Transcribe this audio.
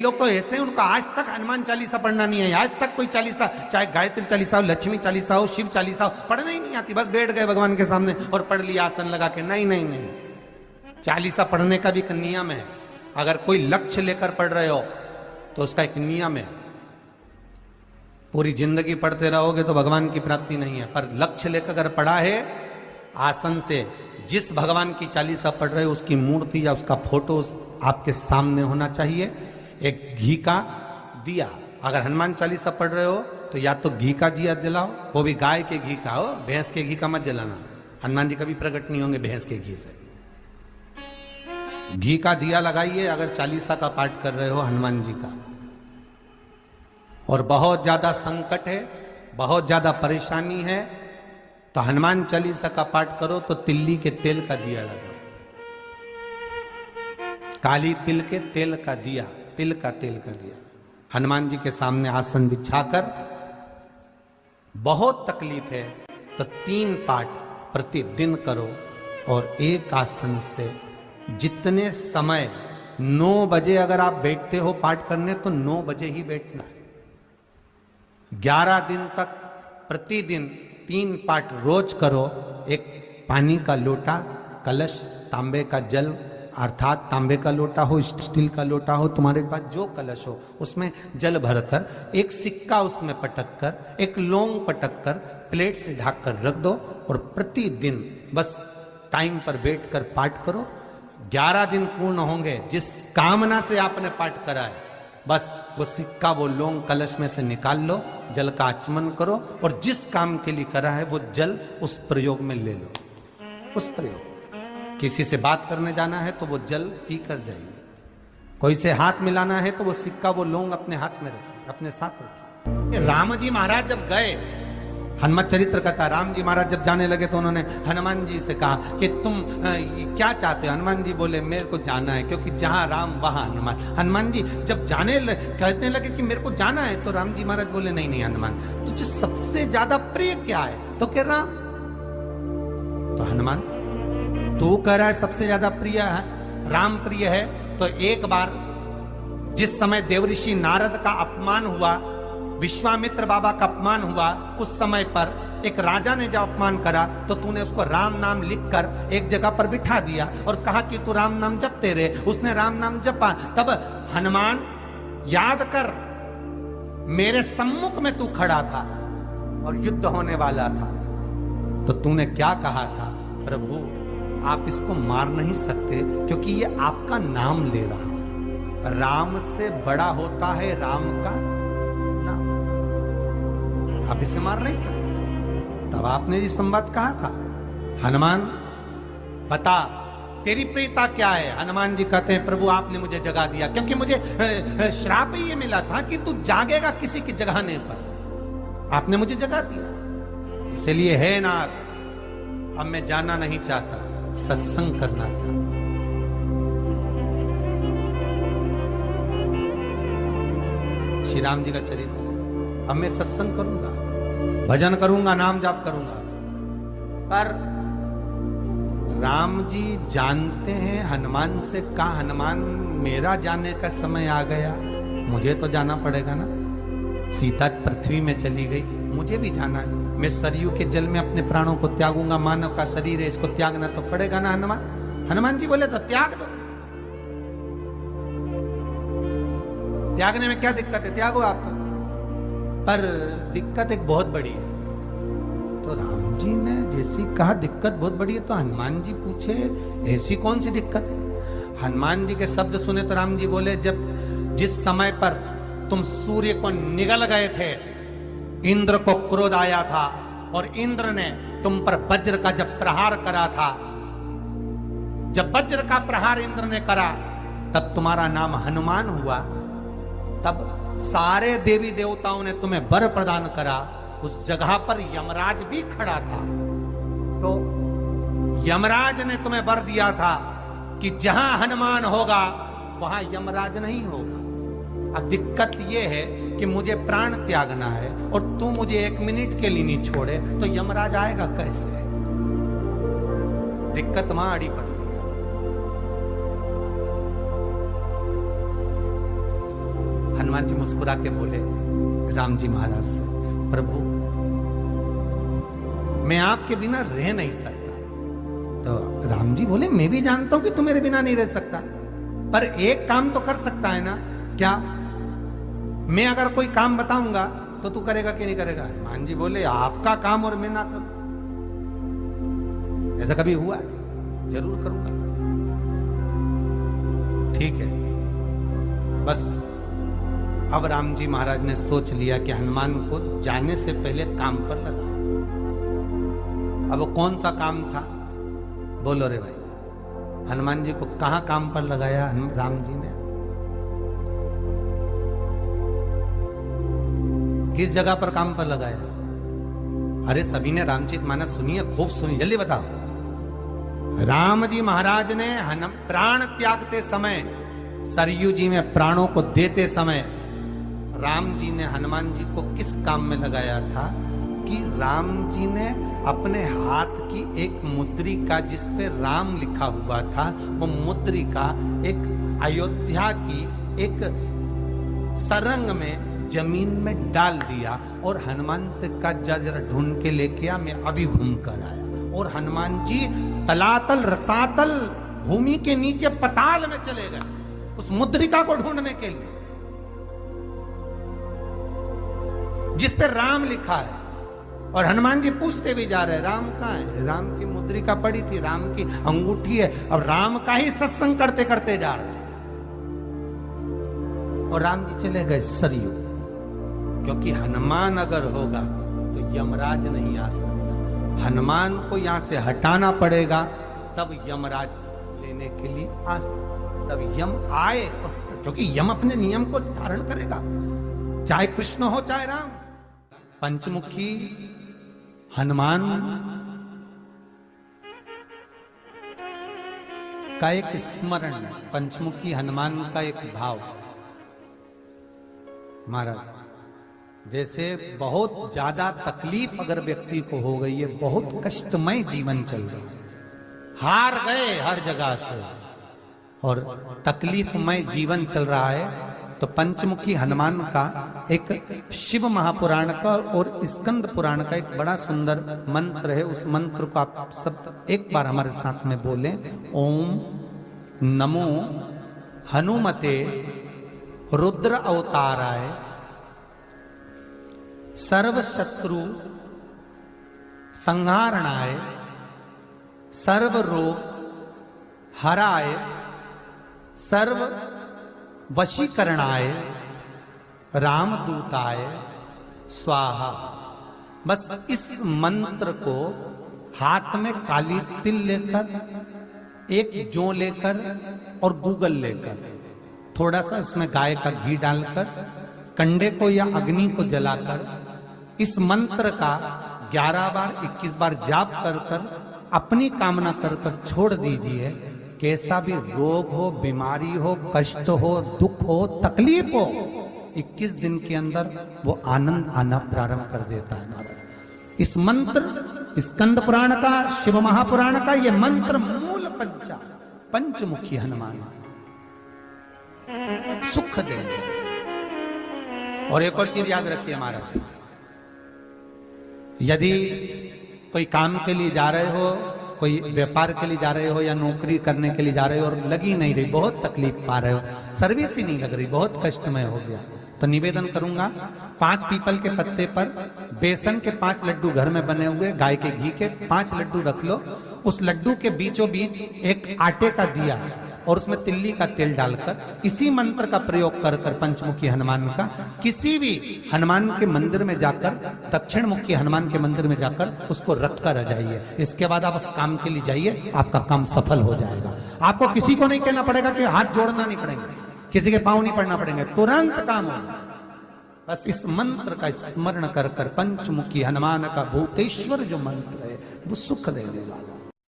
लोग तो ऐसे हैं, उनको आज तक हनुमान चालीसा पढ़ना नहीं है। आज तक कोई चालीसा, चाहे गायत्री चालीसा हो, लक्ष्मी चालीसा हो, शिव चालीसा हो, पढ़ना ही नहीं आती। बस बैठ गए भगवान के सामने और पढ़ लिया आसन लगा के। नहीं नहीं नहीं, चालीसा पढ़ने का भी एक नियम है। अगर कोई लक्ष्य लेकर पढ़ रहे हो तो उसका एक नियम है। पूरी जिंदगी पढ़ते रहोगे तो भगवान की प्राप्ति नहीं है। पर लक्ष्य लेकर अगर पढ़ा है, आसन से जिस भगवान की चालीसा पढ़ रहे हो उसकी मूर्ति या उसका फोटो आपके सामने होना चाहिए। एक घी का दिया, अगर हनुमान चालीसा पढ़ रहे हो तो या तो घी का दिया जलाओ, वो भी गाय के घी का हो, भैंस के घी का मत जलाना। हनुमान जी कभी प्रकट नहीं होंगे भैंस के घी से। घी का दिया लगाइए अगर चालीसा का पाठ कर रहे हो हनुमान जी का। और बहुत ज्यादा संकट है, बहुत ज्यादा परेशानी है तो हनुमान चालीसा का पाठ करो तो तिल्ली के तेल का दिया लगाओ। काली तिल के तेल का दिया, तिल का तेल का दिया हनुमान जी के सामने आसन बिछाकर। बहुत तकलीफ है तो 3 पाठ प्रतिदिन करो। और एक आसन से जितने समय, 9 बजे अगर आप बैठते हो पाठ करने तो 9 बजे ही बैठना है। 11 दिन तक प्रतिदिन 3 पाठ रोज करो। एक पानी का लोटा, कलश, तांबे का जल अर्थात तांबे का लोटा हो, स्टील का लोटा हो, तुम्हारे पास जो कलश हो उसमें जल भरकर एक सिक्का उसमें पटक कर, एक लौंग पटक कर प्लेट से ढक कर रख दो और प्रतिदिन बस टाइम पर बैठकर पाठ करो। 11 दिन पूर्ण होंगे, जिस कामना से आपने पाठ करा है बस वो सिक्का, वो लौंग कलश में से निकाल लो, जल का आचमन करो और जिस काम के लिए करा है वो जल उस प्रयोग में ले लो। उस प्रयोग, किसी से बात करने जाना है तो वो जल पी कर जाइए, कोई से हाथ मिलाना है तो वो सिक्का, वो लौंग अपने हाथ में रखिए, अपने साथ रखिए। राम जी महाराज जब गए, हनुमत चरित्र कथा, राम जी महाराज जब जाने लगे तो उन्होंने हनुमान जी से कहा कि तुम क्या चाहते हो। हनुमान जी बोले मेरे को जाना है, क्योंकि जहां राम वहां हनुमान। हनुमान जी जब कहने लगे कि मेरे को जाना है तो राम जी महाराज बोले नहीं नहीं हनुमान, तुझे सबसे ज्यादा प्रिय क्या है? तो कह राम। तो हनुमान, तू कह रहा है सबसे ज्यादा प्रिय है, राम प्रिय है, तो एक बार जिस समय देवऋषि नारद का अपमान हुआ, विश्वामित्र बाबा का अपमान हुआ, उस समय पर एक राजा ने जब अपमान करा तो तूने उसको राम नाम लिखकर एक जगह पर बिठा दिया और कहा कि तू राम नाम जपते रहे। उसने राम नाम जपा। तब हनुमान, याद कर मेरे सम्मुख में तू खड़ा था और युद्ध होने वाला था, तो तूने क्या कहा था? प्रभु आप इसको मार नहीं सकते क्योंकि ये आपका नाम ले रहा है। राम से बड़ा होता है राम का नाम, आप इसे मार नहीं सकते। तब आपने ये संवाद कहा था, हनुमान बता तेरी प्रियता क्या है? हनुमान जी कहते हैं प्रभु आपने मुझे जगा दिया, क्योंकि मुझे श्राप ही ये मिला था कि तू जागेगा किसी के जगाने पर, आपने मुझे जगा दिया। इसलिए है नाथ, अब मैं जाना नहीं चाहता, सत्संग करना चाहता। श्री राम जी का चरित्र, अब मैं सत्संग करूंगा, भजन करूंगा, नाम जाप करूंगा। पर राम जी जानते हैं हनुमान से कहा, हनुमान मेरा जाने का समय आ गया, मुझे तो जाना पड़ेगा ना। सीता पृथ्वी में चली गई, मुझे भी जाना है। मैं सरयू के जल में अपने प्राणों को त्यागूंगा, मानव का शरीर है, इसको त्यागना तो पड़ेगा ना हनुमान। हनुमान जी बोले तो त्याग दो, त्यागने में क्या दिक्कत है, त्यागो आप तो। पर दिक्कत एक बहुत बड़ी है। तो राम जी ने जैसी कहा दिक्कत बहुत बड़ी है, तो हनुमान जी पूछे ऐसी कौन सी दिक्कत है? हनुमान जी के शब्द सुने तो राम जी बोले, जब जिस समय पर तुम सूर्य को निगल गए थे, इंद्र को क्रोध आया था और इंद्र ने तुम पर वज्र का जब प्रहार करा था, जब वज्र का प्रहार इंद्र ने करा तब तुम्हारा नाम हनुमान हुआ। तब सारे देवी देवताओं ने तुम्हें वर प्रदान करा। उस जगह पर यमराज भी खड़ा था, तो यमराज ने तुम्हें वर दिया था कि जहां हनुमान होगा वहां यमराज नहीं होगा। अब दिक्कत यह है कि मुझे प्राण त्यागना है और तू मुझे 1 मिनट के लिए नहीं छोड़े तो यमराज आएगा कैसे? दिक्कत वहां अड़ी पड़ी। हनुमान जी मुस्कुरा के बोले राम जी महाराज से, प्रभु मैं आपके बिना रह नहीं सकता। तो राम जी बोले मैं भी जानता हूं कि तू मेरे बिना नहीं रह सकता, पर एक काम तो कर सकता है ना। क्या? मैं अगर कोई काम बताऊंगा तो तू करेगा कि नहीं करेगा? हनुमान जी बोले आपका काम और मैं ना करूं, ऐसा कभी हुआ? जरूर करूंगा। ठीक है। बस अब राम जी महाराज ने सोच लिया कि हनुमान को जाने से पहले काम पर लगा। अब वो कौन सा काम था? बोलो रे भाई। हनुमान जी को कहां काम पर लगाया राम जी ने? किस जगह पर काम पर लगाया? अरे सभी ने रामचरितमानस सुनी है, खूब सुनी, जल्दी बताओ। राम जी महाराज ने प्राण त्यागते समय, सरयू जी में प्राणों को देते समय राम जी ने हनुमान जी को किस काम में लगाया था कि राम जी ने अपने हाथ की एक मुद्रिका जिस पे राम लिखा हुआ था, वो मुद्रिका एक अयोध्या की एक सरंग में जमीन में डाल दिया और हनुमान से कहा जा जरा ढूंढ के लेके आ, मैं अभी घूम कर आया। और हनुमान जी तलातल रसातल भूमि के नीचे पताल में चले गए उस मुद्रिका को ढूंढने के लिए जिस पे राम लिखा है। और हनुमान जी पूछते भी जा रहे राम कहाँ है? राम की मुद्रिका पड़ी थी, राम की अंगूठी है। अब राम का ही सत्संग करते करते जा रहे थे और राम जी चले गए सरयू, क्योंकि हनुमान अगर होगा तो यमराज नहीं आ सकता। हनुमान को यहां से हटाना पड़ेगा तब यमराज लेने के लिए आ सकता, तब यम आए, क्योंकि यम अपने नियम को धारण करेगा, चाहे कृष्ण हो चाहे राम। पंचमुखी हनुमान का एक स्मरण, पंचमुखी हनुमान का एक भाव। महाराज जैसे बहुत ज्यादा तकलीफ अगर व्यक्ति को हो गई है, बहुत कष्टमय जीवन चल रहा है, हार गए हर जगह से और तकलीफमय जीवन चल रहा है, तो पंचमुखी हनुमान का एक शिव महापुराण का और स्कंद पुराण का एक बड़ा सुंदर मंत्र है। उस मंत्र को आप सब एक बार हमारे साथ में बोलें। ओम नमो हनुमते रुद्र अवताराय सर्व शत्रु संहारणाय सर्व रोग हराय सर्व वशीकरणाय रामदूताय स्वाहा। बस इस मंत्र को हाथ में काली तिल लेकर, एक जौ लेकर और गूगल लेकर, थोड़ा सा इसमें गाय का घी डालकर, कंडे को या अग्नि को जलाकर इस मंत्र का 11 बार 21 बार जाप कर कर अपनी कामना कर कर छोड़ दीजिए। कैसा भी रोग हो, बीमारी हो, कष्ट हो, दुख हो, तकलीफ हो, 21 दिन के अंदर वो आनंद आना प्रारंभ कर देता है। इस मंत्र, स्कंद पुराण का, शिव महापुराण का ये मंत्र मूल पंचमुखी हनुमान सुख देंगे। और एक और चीज याद रखिए महाराज, यदि कोई काम के लिए जा रहे हो, कोई व्यापार के लिए जा रहे हो या नौकरी करने के लिए जा रहे हो और लगी नहीं रही, बहुत तकलीफ पा रहे हो, सर्विस ही नहीं लग रही, बहुत कष्टमय हो गया, तो निवेदन करूंगा 5 पीपल के पत्ते पर बेसन के 5 लड्डू घर में बने हुए, गाय के घी के 5 लड्डू रख लो। उस लड्डू के बीचों बीच एक आटे का दिया और उसमें तिल्ली का तेल डालकर इसी मंत्र का प्रयोग कर कर पंचमुखी हनुमान का किसी भी हनुमान के मंदिर में जाकर, दक्षिण मुखी हनुमान के मंदिर में जाकर उसको रख कर आ जाइए। इसके बाद आप उस काम के लिए जाइए, आपका काम सफल हो जाएगा। आपको किसी को नहीं कहना पड़ेगा कि हाथ जोड़ना नहीं पड़ेंगे, किसी के पांव नहीं पड़ना पड़ेंगे, तुरंत काम होगा। बस इस मंत्र का स्मरण कर कर पंचमुखी हनुमान का भूतेश्वर जो मंत्र है वो सुख देने वाला।